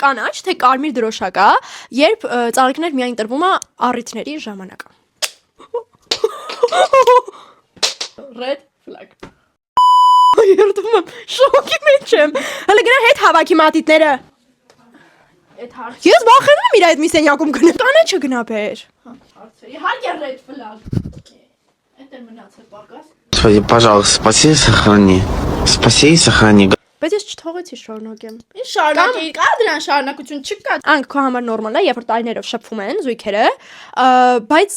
կանաչ, թե կարմիր դրոշակա, երբ ծաղիկներ միայն տրվում է առիթների ժամանակ։ Red flag։ Երդում եմ, շոկի մեջ եմ։ Հələ գնա հետ հավաքի մատիտները։ Այդ հարցը Ես վախենում եմ իր այդ մի սենյակում գնամ։ Կանաչը գնա բեր։ հարցը։ Իհարկե red flag։ Այդ էլ մնացել պակաս։ Господи, пожалуйста, спаси и сохрани. Спаси и сохрани. Բայց ես չթողեցի շարունակեմ։ Ինչ շարունակի, կա դրան շարունակություն չկա։ Անք քո համար նորմալ է, երբ որ տարիներով շփվում են զույգերը, բայց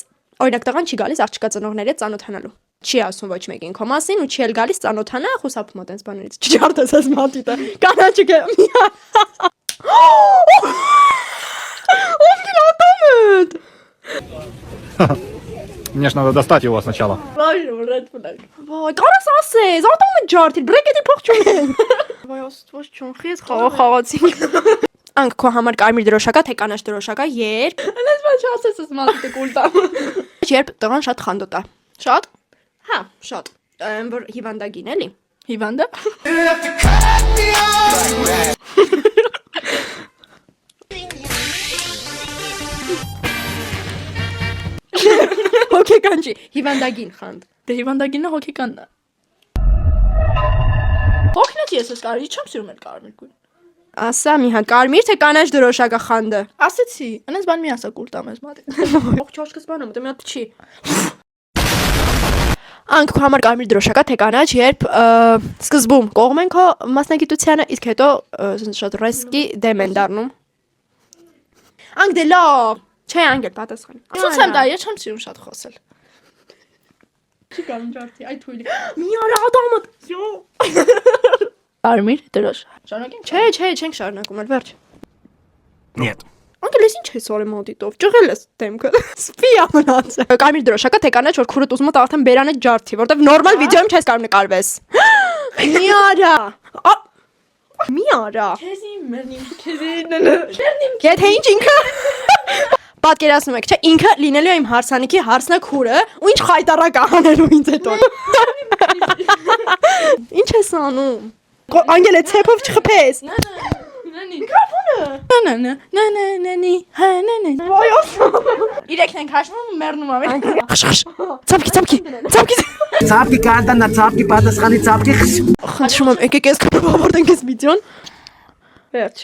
օրինակ տղան չի գալիս աղջկա ծնողների հետ ծանոթանալու։ Չի ասում ոչ մեկին քո մասին ու չի էլ գալիս ծանոթանա, խուսափում է տենց բաներից։ Չջարդես այս մատիտը։ Կանաչը գե։ Ով գնահատում Мне ж надо достать его сначала. Правильно, red flag։ Վայ, կարաս ասես, ատում է ջարդիր, բրեկետի փող չունեն։ Վայ, ոս չուն, խիես խաղացինք։ Անք քո համար կարմիր դրոշակա, թե կանաչ դրոշակա, երբ Այնպես բան չասես, ես մատիտը կուլտամ։ երբ տղան շատ խանդոտ է։ Շատ։ Հա, շատ։ Որ հիվանդագին էլի։ Հիվանդը։ Հոգեկան չի, հիվանդագին խանդ։ Դե հիվանդագինը հոգեկանն է։ Հոգնեց ես ես կարի չեմ սիրում էլ կարմիր գույն։ Ասա մի հատ կարմիր թե կանաչ դրոշակա խանդը։ Ասեցի, այնպես բան մի ասա կուլտամ ես մատի։ Ող չոշկս բանը, մտը մի հատ չի։ Անք քո համար կարմիր դրոշակա թե կանաչ, երբ սկզբում կողմ են քո մասնագիտությանը, իսկ հետո շատ ռիսկի դեմ են դառնում։ Անք դե լավ, չէ անգել պատասխան։ Ցույց եմ տա, ես չեմ սիրում շատ խոսել։ Չի կարում ջարդի, այ թույլի։ Մի արա ադամդ։ Յո։ Կարմիր դրոշ։ Շարունակենք։ Չէ, չենք շարունակում, այլ վերջ։ Нет. Անգել ես ինչ ես արել մոտիտով, ճղել ես դեմքը։ Սպիա մնացել։ Կարմիր դրոշակա թե կանաչ, որ քուրդ ուզում է արդեն բերանը ջարդի, որտեվ նորմալ վիդեոյում չես կարող նկարվես։ Մի արա։ Մի արա։ Քեզի մերնիմ։ Եթե ինչ ինքը պատկերացնում եք, չէ, ինքը լինելու է իմ հարսանիքի հարսնաքուրը, ու ինչ խայտարակ անելու ինձ հետո։ Ինչ ես անում։ Անգել է ցեփով չխփես։ Նանի, հա, նանի։ Ոյոս։ Իրեքն ենք հաշվում, մեռնում ավ։ Ցամքի։ Ծապկի կարտանա, ծապկի պատասխանի, ծապկի Խնդրում եմ, եկեք ես կապավորենք այս վիդեոն։ Վերջ։